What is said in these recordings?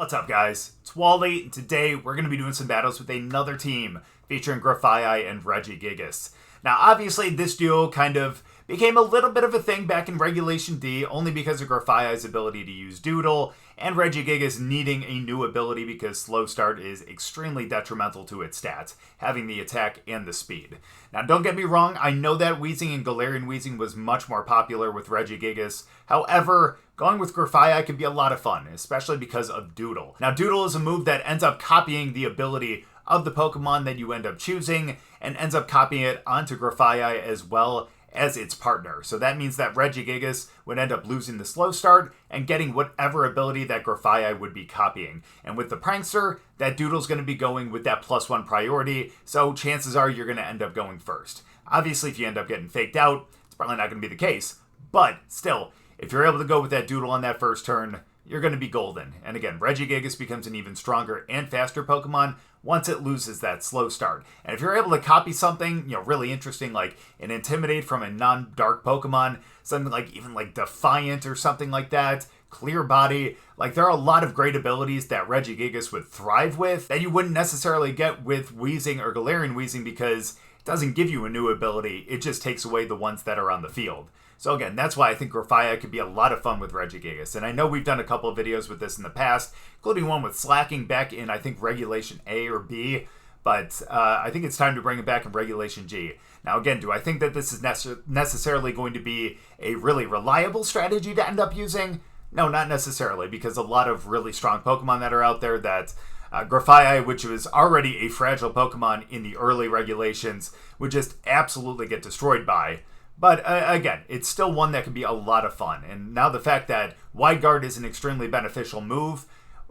What's up, guys? It's Wally, and today we're going to be doing some battles with another team featuring Grafaiai and Regigigas. Now, obviously, this duo kind of became a little bit of a thing back in Regulation D, only because of Grafaiai's ability to use Doodle, and Regigigas needing a new ability because Slow Start is extremely detrimental to its stats, having the attack and the speed. Now, don't get me wrong, I know that Weezing and Galarian Weezing was much more popular with Regigigas. However, going with Grafaiai can be a lot of fun, especially because of Doodle. Now, Doodle is a move that ends up copying the ability of the Pokemon that you end up choosing, and ends up copying it onto Grafaiai as well as its partner. So that means that Regigigas would end up losing the Slow Start and getting whatever ability that Grafaiai would be copying. And with the Prankster, that Doodle's going to be going with that +1 priority, so chances are you're going to end up going first. Obviously, if you end up getting faked out, it's probably not going to be the case, but still, if you're able to go with that Doodle on that first turn, you're going to be golden. And again, Regigigas becomes an even stronger and faster Pokemon once it loses that Slow Start. And if you're able to copy something, really interesting, like an Intimidate from a non-dark Pokemon, something like even like Defiant or something like that, Clear Body, like there are a lot of great abilities that Regigigas would thrive with that you wouldn't necessarily get with Weezing or Galarian Weezing because it doesn't give you a new ability, it just takes away the ones that are on the field. So again, that's why I think Grafaiai could be a lot of fun with Regigigas. And I know we've done a couple of videos with this in the past, including one with Slacking back in, I think, Regulation A or B. But I think it's time to bring it back in Regulation G. Now again, do I think that this is necessarily going to be a really reliable strategy to end up using? No, not necessarily, because a lot of really strong Pokemon that are out there that Grafaiai, which was already a fragile Pokemon in the early regulations, would just absolutely get destroyed by. But again, it's still one that can be a lot of fun. And now the fact that Wide Guard is an extremely beneficial move,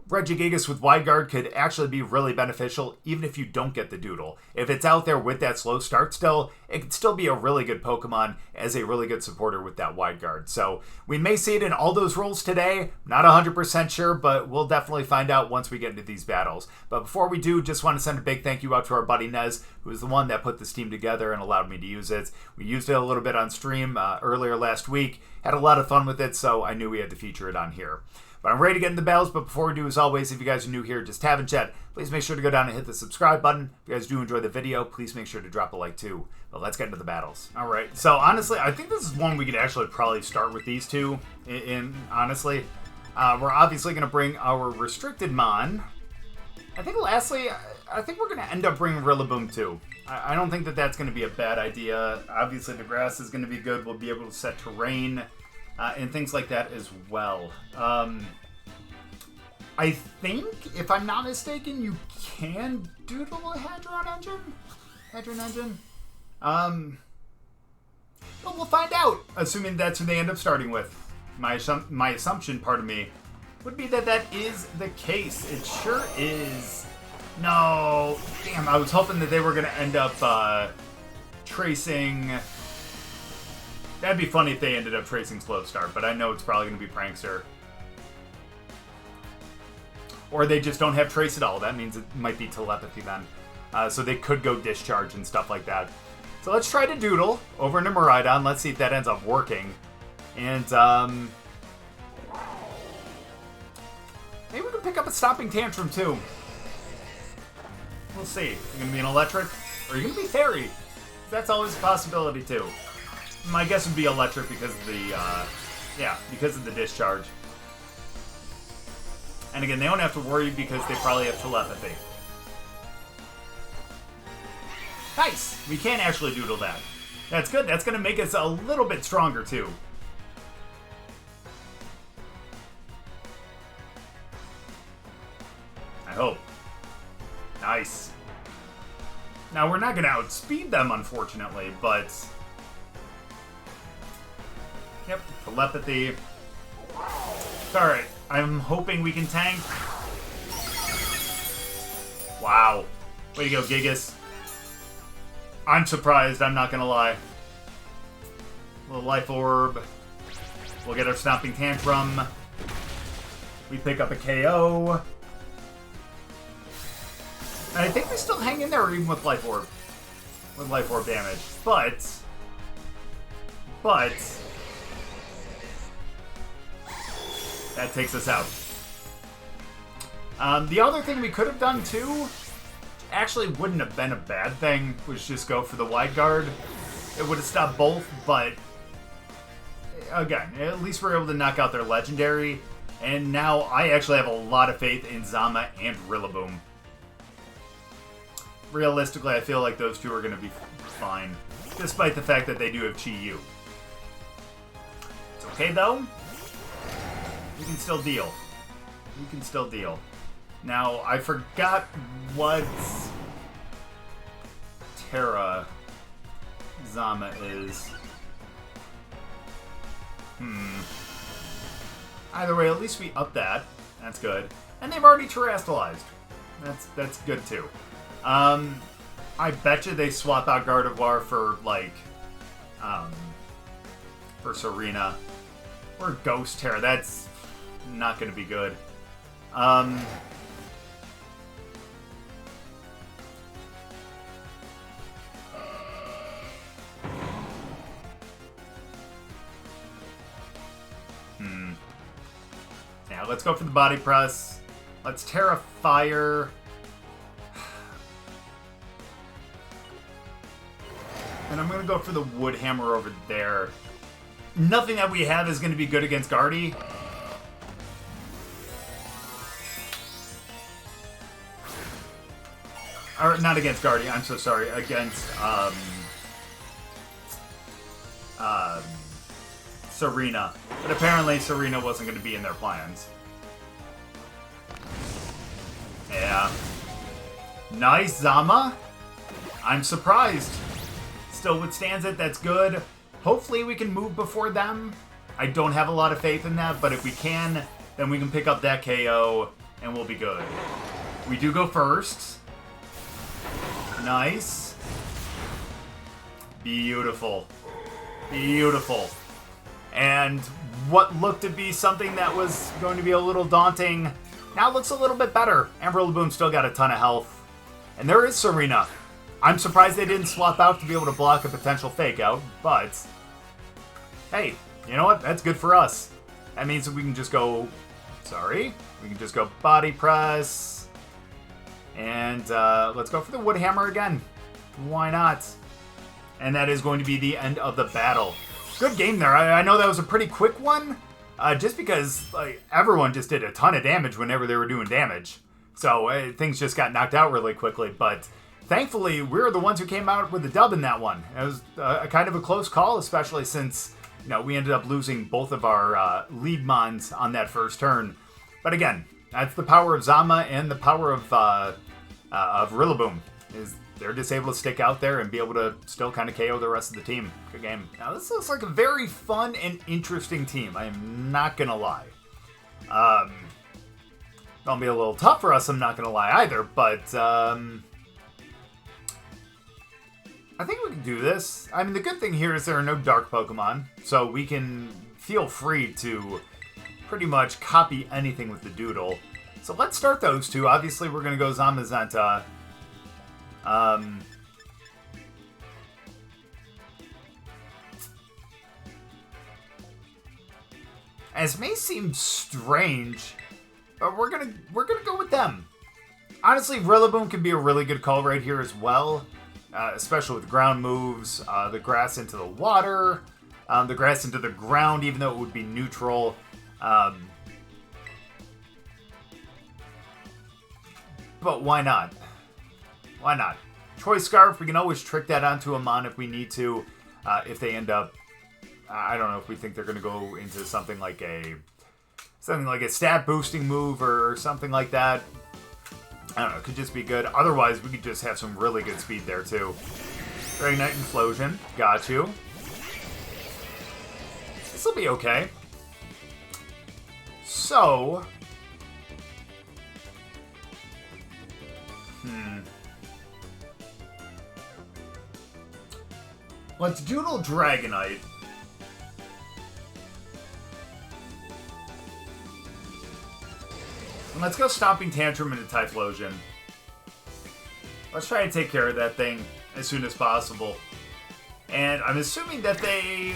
Regigigas with Wide Guard could actually be really beneficial even if you don't get the Doodle. If it's out there with that Slow Start still, it could still be a really good Pokemon as a really good supporter with that Wide Guard. So we may see it in all those roles today. Not 100% sure, but we'll definitely find out once we get into these battles. But before we do, just want to send a big thank you out to our buddy Nez, who is the one that put this team together and allowed me to use it. We used it a little bit on stream earlier last week. Had a lot of fun with it, so I knew we had to feature it on here. But I'm ready to get into the battles, but before we do, as always, if you guys are new here, just tapping chat, please make sure to go down and hit the subscribe button. If you guys do enjoy the video, please make sure to drop a like too. But let's get into the battles. All right, so honestly, I think this is one we could actually probably start with these two. Honestly, we're obviously going to bring our Restricted Mon. I think lastly, I think we're going to end up bringing Rillaboom too. I don't think that that's going to be a bad idea. Obviously, the grass is going to be good. We'll be able to set terrain. And things like that as well. I think, if I'm not mistaken, you can doodle a Hadron engine? But we'll find out, assuming that's who they end up starting with. My assumption, pardon me, would be that that is the case. It sure is. No. Damn, I was hoping that they were going to end up tracing... That'd be funny if they ended up tracing Slow Start, but I know it's probably going to be Prankster. Or they just don't have Trace at all. That means it might be Telepathy then. So they could go Discharge and stuff like that. So let's try to Doodle over into Miraidon. Let's see if that ends up working. And maybe we can pick up a Stomping Tantrum too. We'll see. Are you going to be an Electric? Or are you going to be Fairy? That's always a possibility too. My guess would be Electric because of the, because of the Discharge. And again, they don't have to worry because they probably have Telepathy. Nice! We can actually Doodle that. That's good. That's going to make us a little bit stronger, too. I hope. Nice. Now, we're not going to outspeed them, unfortunately, but... Yep, Telepathy. Alright, I'm hoping we can tank. Wow. Way to go, Gigas. I'm surprised, I'm not gonna lie. Little Life Orb. We'll get our Stomping Tantrum. We pick up a KO. And I think we still hang in there even with Life Orb. With Life Orb damage. But... That takes us out. The other thing we could have done too, actually wouldn't have been a bad thing, was just go for the wide guard. It would have stopped both, but again, at least we're able to knock out their legendary. And now I actually have a lot of faith in Zama and Rillaboom. Realistically, I feel like those two are going to be fine, despite the fact that they do have Chi-Yu. It's okay, though. We can still deal. We can still deal. Now, I forgot what Terra Zama is. Either way, at least we up that. That's good. And they've already terrestrialized. That's good, too. I bet you they swap out Gardevoir for, like, for Serena. Or Ghost Terra. That's not going to be good. Yeah, let's go for the body press. Let's Terra Fire. And I'm going to go for the Wood Hammer over there. Nothing that we have is going to be good against Guardy. Or, not against Guardy, I'm so sorry. Against, Serena. But apparently Serena wasn't going to be in their plans. Yeah. Nice, Zama. I'm surprised. Still withstands it, that's good. Hopefully we can move before them. I don't have a lot of faith in that, but if we can, then we can pick up that KO, and we'll be good. We do go first. Nice. Beautiful. Beautiful. And what looked to be something that was going to be a little daunting now looks a little bit better. And Rillaboom still got a ton of health. And there is Serena. I'm surprised they didn't swap out to be able to block a potential fake out, but hey, you know what? That's good for us. That means that we can just go, we can just go body press. And let's go for the Wood Hammer again. Why not? And that is going to be the end of the battle. Good game there. I know that was a pretty quick one, just because like everyone just did a ton of damage whenever they were doing damage. So things just got knocked out really quickly, but thankfully, we're the ones who came out with the dub in that one. It was a kind of a close call, especially since, you know, we ended up losing both of our lead mons on that first turn. But again, that's the power of Zama and the power of Rillaboom. Is they're just able to stick out there and be able to still kind of KO the rest of the team. Good game. Now, this looks like a very fun and interesting team. I am not going to lie. It'll be a little tough for us, I'm not going to lie either, but I think we can do this. I mean, the good thing here is there are no dark Pokemon, so we can feel free to pretty much copy anything with the Doodle. So let's start those two. Obviously, we're going to go Zamazenta. As may seem strange, but we're gonna go with them. Honestly, Rillaboom can be a really good call right here as well. Especially with ground moves, the grass into the water, the grass into the ground, even though it would be neutral. But why not? Why not? Choice Scarf, we can always trick that onto a mon if we need to. If they end up, I don't know if we think they're going to go into something like a stat boosting move or something like that. I don't know, it could just be good. Otherwise, we could just have some really good speed there, too. Dragonite Implosion. Got you. This'll be okay. So... Let's Doodle Dragonite. And let's go Stomping Tantrum into Typhlosion. Let's try to take care of that thing as soon as possible. And I'm assuming that they...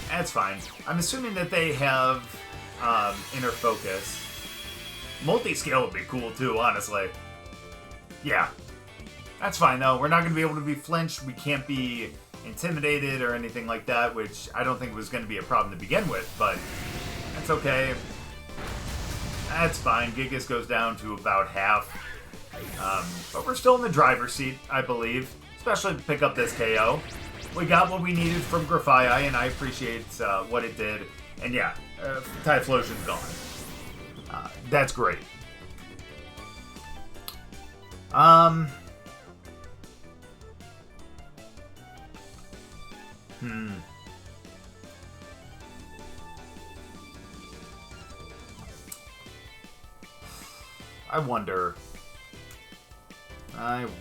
That's fine. I'm assuming that they have Inner Focus. Multi-scale would be cool too, honestly. Yeah. That's fine though. We're not going to be able to be flinched. We can't be intimidated or anything like that, which I don't think was going to be a problem to begin with, but that's okay. That's fine. Gigas goes down to about half. But we're still in the driver's seat, I believe. Especially to pick up this KO. We got what we needed from Grafaiai, and I appreciate what it did. And yeah, Typhlosion's gone. That's great. I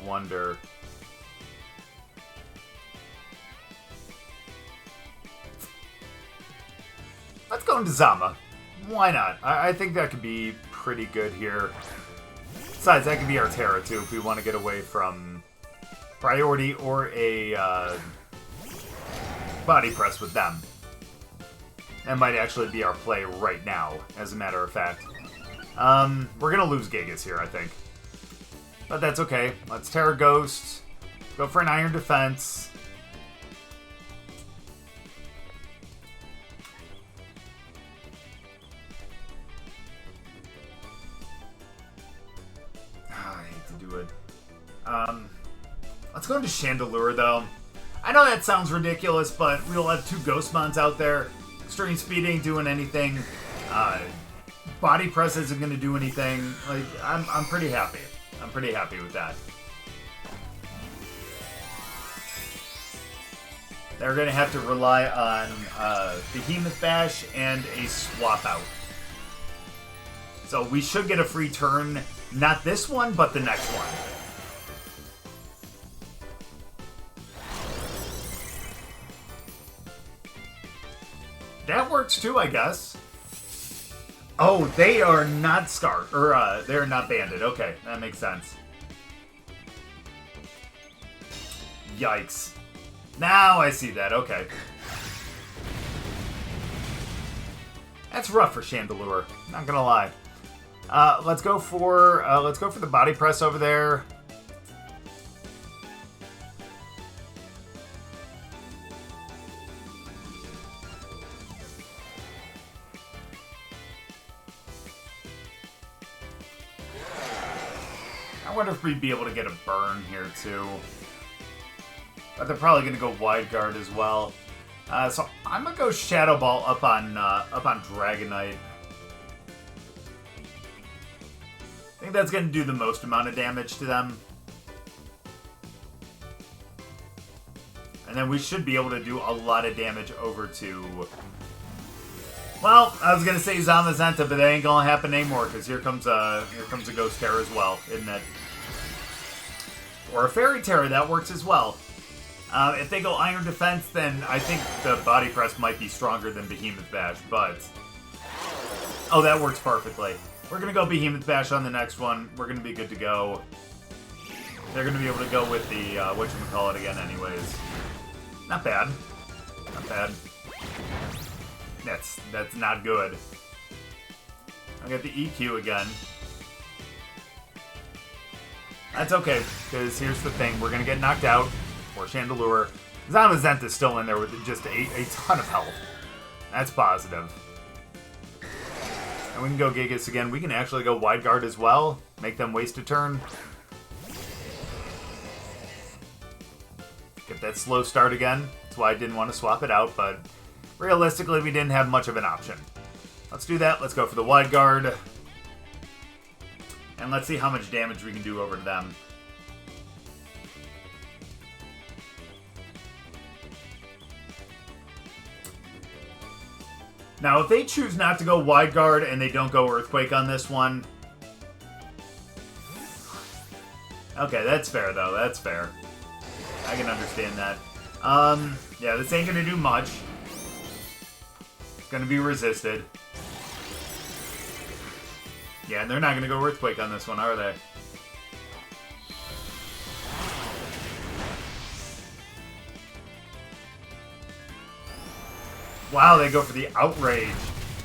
wonder. Let's go into Zama. Why not? I think that could be pretty good here. Besides, that could be our Terra too if we want to get away from priority or a body press with them. That might actually be our play right now, as a matter of fact. We're gonna lose Gigas here, I think. But that's okay. Let's Terra Ghost. Go for an Iron Defense. I hate to do it. Let's go into Chandelure, though. I know that sounds ridiculous, but we'll have 2 Ghost Mons out there. Extreme Speed ain't doing anything. Body Press isn't going to do anything. Like, I'm pretty happy. I'm pretty happy with that. They're going to have to rely on Behemoth Bash and a Swap Out. So we should get a free turn. Not this one, but the next one. That works too, I guess. Oh, they are not scarred, or they're not banded. Okay, that makes sense. Yikes. Now I see that. Okay. That's rough for Chandelure. Not gonna lie. Let's go for the body press over there. I wonder if we'd be able to get a burn here too. But they're probably gonna go wide guard as well. So I'm gonna go Shadow Ball up on Dragonite. I think that's gonna do the most amount of damage to them. And then we should be able to do a lot of damage over to... Well, I was gonna say Zamazenta, but that ain't gonna happen anymore because here comes a Ghost Terror as well, isn't it? Or a Fairy Terror, that works as well. If they go Iron Defense, then I think the Body Press might be stronger than Behemoth Bash, but... Oh, that works perfectly. We're gonna go Behemoth Bash on the next one. We're gonna be good to go. They're gonna be able to go with the, whatchamacallit again anyways. Not bad. Not bad. That's not good. I got the EQ again. That's okay, because here's the thing. We're going to get knocked out, or Chandelure. Zamazenta's still in there with just a ton of health. That's positive. And we can go Gigas again. We can actually go Wide Guard as well. Make them waste a turn. Get that slow start again. That's why I didn't want to swap it out, but realistically, we didn't have much of an option. Let's do that. Let's go for the Wide Guard. And let's see how much damage we can do over to them. Now, if they choose not to go Wide Guard and they don't go Earthquake on this one... Okay, that's fair, though. That's fair. I can understand that. Yeah, this ain't gonna do much. It's gonna be resisted. Yeah, and they're not gonna go Earthquake on this one, are they? Wow, they go for the Outrage.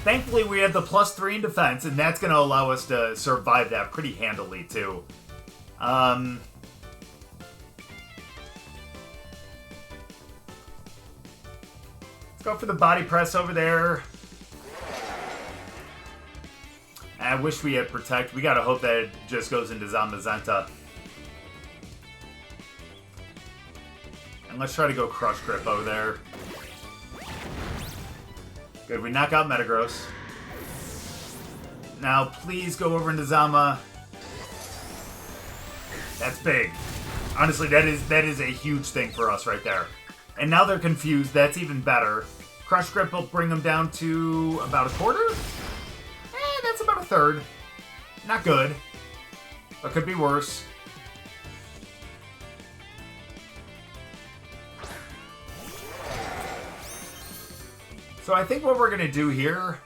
Thankfully, we have the +3 in defense, and that's going to allow us to survive that pretty handily, too. Let's go for the body press over there. I wish we had Protect. We got to hope that it just goes into Zamazenta. And let's try to go Crush Grip over there. Good, we knock out Metagross. Now, please go over into Zama. That's big. Honestly, that is a huge thing for us right there. And now they're confused. That's even better. Crush Grip will bring them down to about a quarter? That's about a third. Not good. But could be worse. So I think what we're going to do here,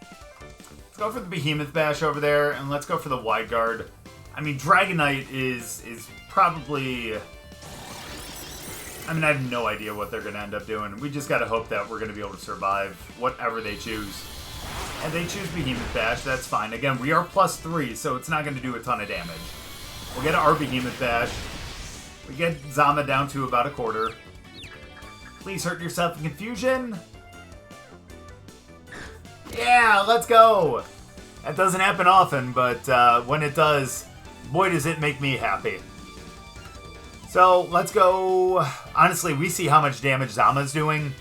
let's go for the Behemoth Bash over there, and let's go for the Wide Guard. I mean, Dragonite is probably... I mean, I have no idea what they're going to end up doing. We just got to hope that we're going to be able to survive whatever they choose. And they choose Behemoth Bash, that's fine. Again, we are +3, so it's not going to do a ton of damage. We'll get our Behemoth Bash. We get Zama down to about a quarter. Please hurt yourself in confusion. Yeah, let's go! That doesn't happen often, but when it does, boy does it make me happy. So, let's go... Honestly, we see how much damage Zama's doing,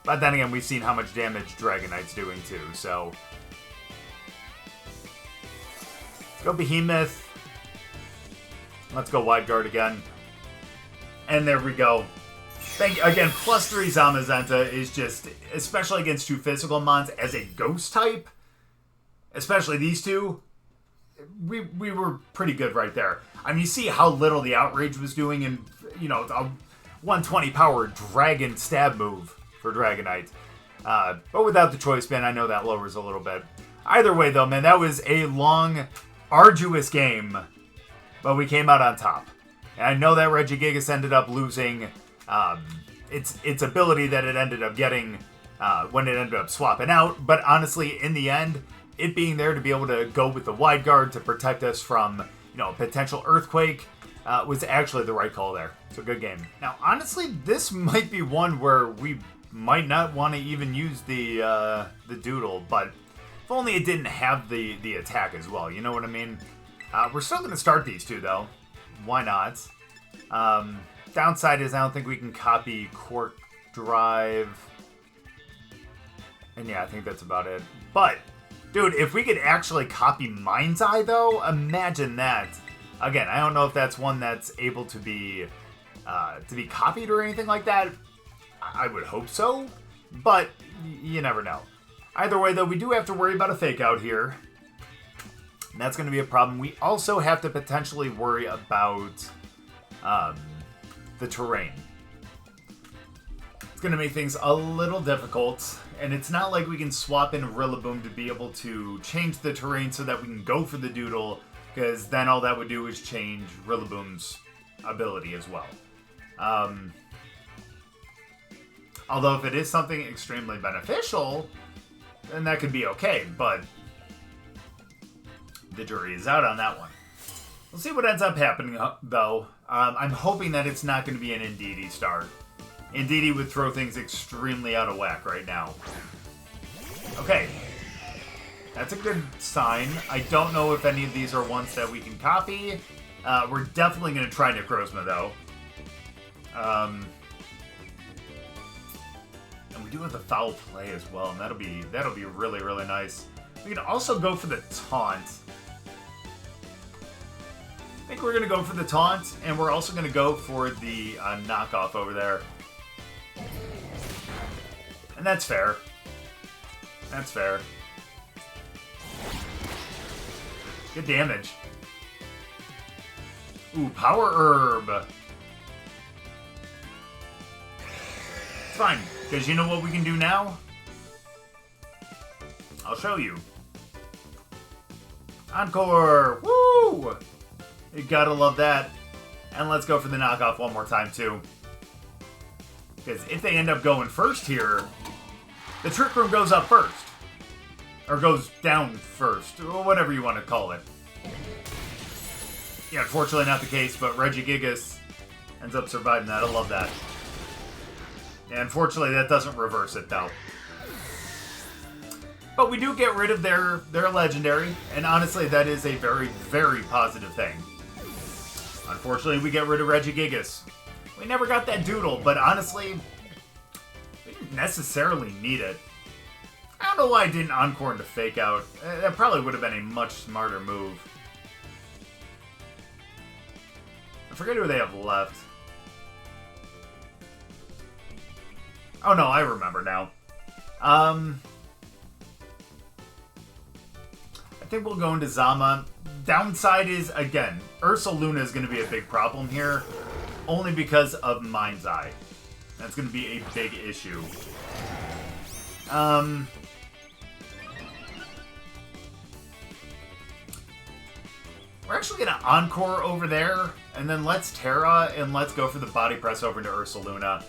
but then again, we've seen how much damage Dragonite's doing too, so... Let's go Behemoth. Let's go Wide Guard again. And there we go. Again, +3 Zamazenta is just, especially against 2 physical mons, as a ghost type, especially these two, we were pretty good right there. I mean, you see how little the Outrage was doing, and, you know, a 120 power Dragon stab move for Dragonite. But without the Choice Band, I know that lowers a little bit. Either way, though, man, that was a long, arduous game, but we came out on top. And I know that Regigigas ended up losing... its ability that it ended up getting when it ended up swapping out, but honestly, in the end, it being there to be able to go with the Wide Guard to protect us from, you know, a potential Earthquake was actually the right call there. So good game. Now, honestly, this might be one where we might not want to even use the Doodle, but if only it didn't have the attack as well, you know what I mean? We're still going to start these two, though. Why not? Downside is I don't think we can copy Quark Drive. And yeah, I think that's about it. But, dude, if we could actually copy Mind's Eye, though, imagine that. Again, I don't know if that's one that's able to be copied or anything like that. I would hope so, but you never know. Either way, though, we do have to worry about a Fake Out here. And that's going to be a problem. We also have to potentially worry about... the terrain. It's going to make things a little difficult, and it's not like we can swap in Rillaboom to be able to change the terrain so that we can go for the Doodle, because then all that would do is change Rillaboom's ability as well. Although if it is something extremely beneficial, then that could be okay, but the jury is out on that one. We'll see what ends up happening, though. I'm hoping that it's not going to be an Indeedee start. Indeedee would throw things extremely out of whack right now. Okay. That's a good sign. I don't know if any of these are ones that we can copy. We're definitely going to try Necrozma, though. And we do have the Foul Play as well, and that'll be really, really nice. We can also go for the Taunt. I think we're going to go for the Taunt, and we're also going to go for the knockoff over there. And that's fair. That's fair. Good damage. Ooh, Power Herb. It's fine, because you know what we can do now? I'll show you. Encore! Woo! You gotta love that. And let's go for the knockoff one more time, too. Because if they end up going first here, the Trick Room goes up first. Or goes down first, or whatever you want to call it. Yeah, unfortunately not the case, but Regigigas ends up surviving that. I love that. And unfortunately, that doesn't reverse it, though. But we do get rid of their legendary, and honestly, that is a very, very positive thing. Unfortunately, we get rid of Regigigas. We never got that Doodle, but honestly, we didn't necessarily need it. I don't know why I didn't Encore into Fake Out. That probably would have been a much smarter move. I forget who they have left. Oh no, I remember now. I think we'll go into Zama. Downside is, again, Ursaluna is going to be a big problem here. Only because of Mind's Eye. That's going to be a big issue. We're actually going to Encore over there, and then let's Terra, and let's go for the Body Press over to Ursaluna.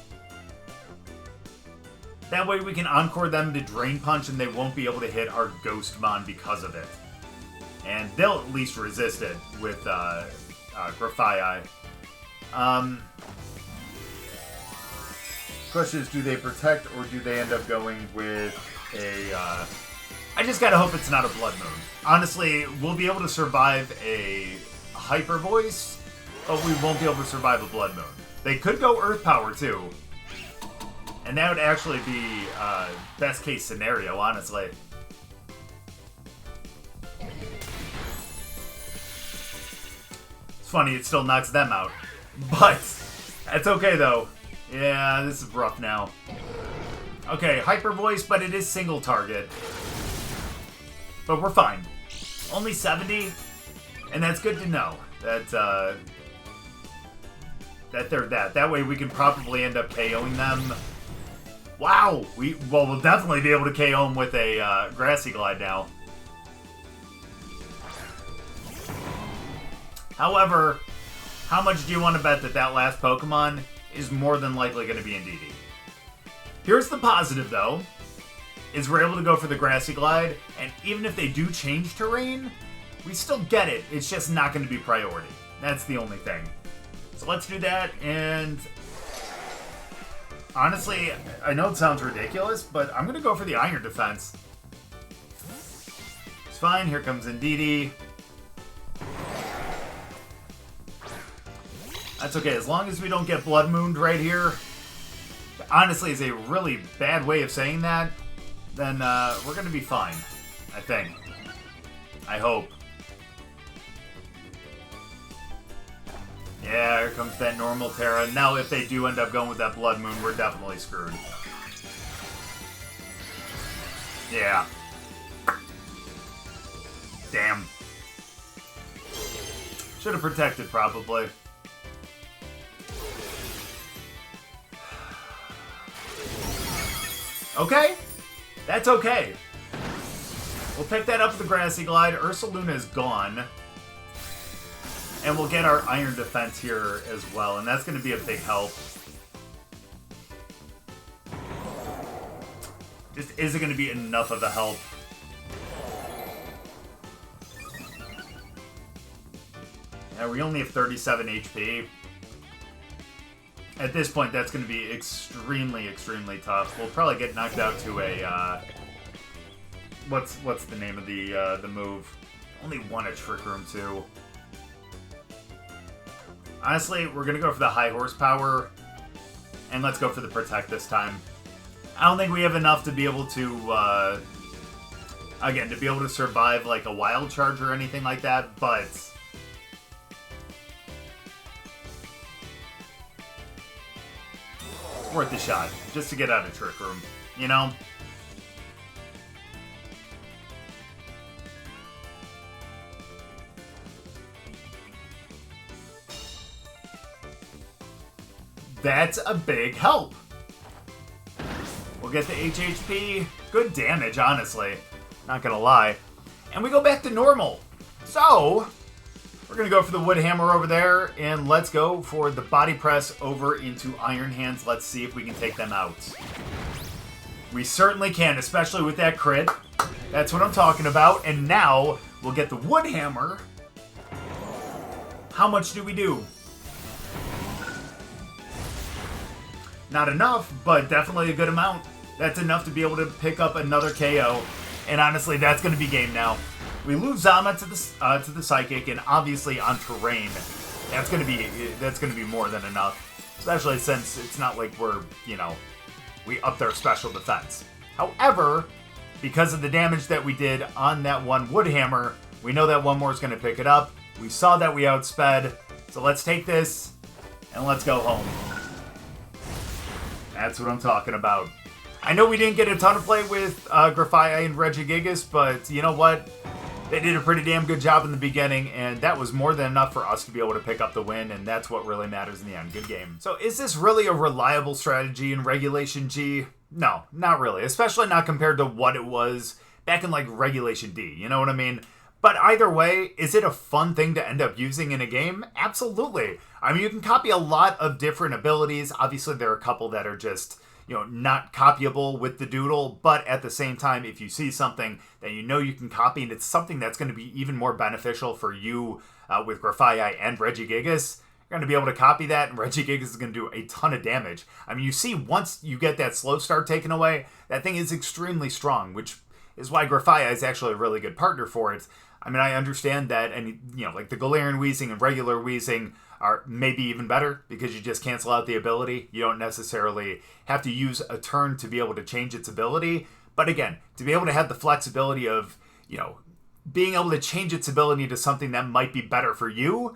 That way we can Encore them to Drain Punch, and they won't be able to hit our Ghostmon because of it. And they'll at least resist it with Grafaiai. Question is, do they protect, or do they end up going with a... I just gotta hope it's not a Blood Moon. Honestly, we'll be able to survive a Hyper Voice, but we won't be able to survive a Blood Moon. They could go Earth Power, too. And that would actually be best case scenario, honestly. It's funny, it still knocks them out. But, that's okay, though. Yeah, this is rough now. Okay, Hyper Voice, but it is single target. But we're fine. Only 70, and that's good to know. That they're that. That way we can probably end up KOing them. Wow! We'll definitely be able to KO them with a Grassy Glide now. However, how much do you want to bet that that last Pokemon is more than likely going to be Indeedee? Here's the positive, though. Is we're able to go for the Grassy Glide, and even if they do change terrain, we still get it. It's just not going to be priority. That's the only thing. So let's do that, and honestly, I know it sounds ridiculous, but I'm going to go for the Iron Defense. It's fine. Here comes Indeedee. That's okay, as long as we don't get Blood Mooned right here. Honestly, is a really bad way of saying that. Then we're going to be fine, I think. I hope. Yeah, here comes that normal Terra. Now, if they do end up going with that Blood Moon, we're definitely screwed. Yeah. Damn. Should have protected, probably. Okay. That's okay. We'll pick that up with the Grassy Glide. Ursaluna is gone. And we'll get our Iron Defense here as well. And that's going to be a big help. Just isn't going to be enough of a help. Yeah, we only have 37 HP. At this point, that's going to be extremely, extremely tough. We'll probably get knocked out to a, what's the name of the move? Only one at Trick Room, too. Honestly, we're going to go for the high horsepower, and let's go for the Protect this time. I don't think we have enough to be able to, again, to be able to survive, like, a Wild Charge or anything like that, but worth a shot, just to get out of Trick Room, you know? That's a big help. We'll get the HHP. Good damage, honestly. Not gonna lie. And we go back to normal. So, we're going to go for the Wood Hammer over there, and let's go for the Body Press over into Iron Hands. Let's see if we can take them out. We certainly can, especially with that crit. That's what I'm talking about. And now we'll get the wood hammer. How much do we do? Not enough, but definitely a good amount. That's enough to be able to pick up another KO. And honestly, that's going to be game now. We lose Zama to the Psychic, and obviously on terrain, that's going to be more than enough. Especially since it's not like we're, we upped our special defense. However, because of the damage that we did on that one wood hammer, we know that one more is going to pick it up. We saw that we outsped, so let's take this and let's go home. That's what I'm talking about. I know we didn't get a ton of play with Grafaiai and Regigigas, but you know what? They did a pretty damn good job in the beginning, and that was more than enough for us to be able to pick up the win, and that's what really matters in the end. Good game. So is this really a reliable strategy in Regulation G? No, not really, especially not compared to what it was back in like Regulation D, you know what I mean? But either way, is it a fun thing to end up using in a game? Absolutely. I mean, you can copy a lot of different abilities. Obviously, there are a couple that are just, not copyable with the Doodle, but at the same time, if you see something that you can copy, and it's something that's going to be even more beneficial for you with Grafaiai and Regigigas, you're going to be able to copy that, and Regigigas is going to do a ton of damage. I mean, you see, once you get that slow start taken away, that thing is extremely strong, which is why Grafaiai is actually a really good partner for it. I mean, I understand that, and like the Galarian Weezing and regular Weezing are maybe even better because you just cancel out the ability. You don't necessarily have to use a turn to be able to change its ability. But again, to be able to have the flexibility of, being able to change its ability to something that might be better for you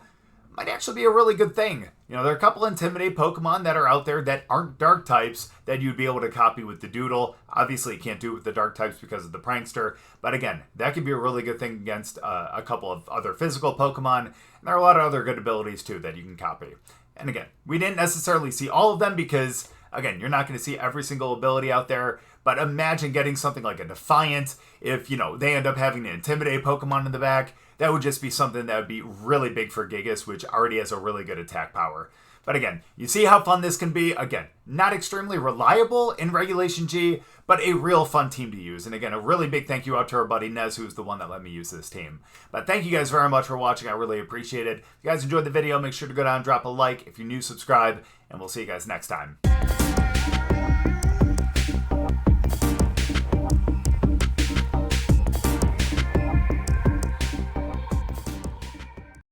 might actually be a really good thing. There are a couple Intimidate Pokemon that are out there that aren't Dark types that you'd be able to copy with the Doodle. Obviously, you can't do it with the Dark types because of the Prankster. But again, that could be a really good thing against a couple of other physical Pokemon. And there are a lot of other good abilities, too, that you can copy. And again, we didn't necessarily see all of them because, again, you're not going to see every single ability out there. But imagine getting something like a Defiant if, they end up having an Intimidate Pokemon in the back. That would just be something that would be really big for Gigas, which already has a really good attack power. But again, you see how fun this can be. Again, not extremely reliable in Regulation G, but a real fun team to use. And again, a really big thank you out to our buddy Nez, who's the one that let me use this team. But thank you guys very much for watching. I really appreciate it. If you guys enjoyed the video, make sure to go down and drop a like. If you're new, subscribe, and we'll see you guys next time.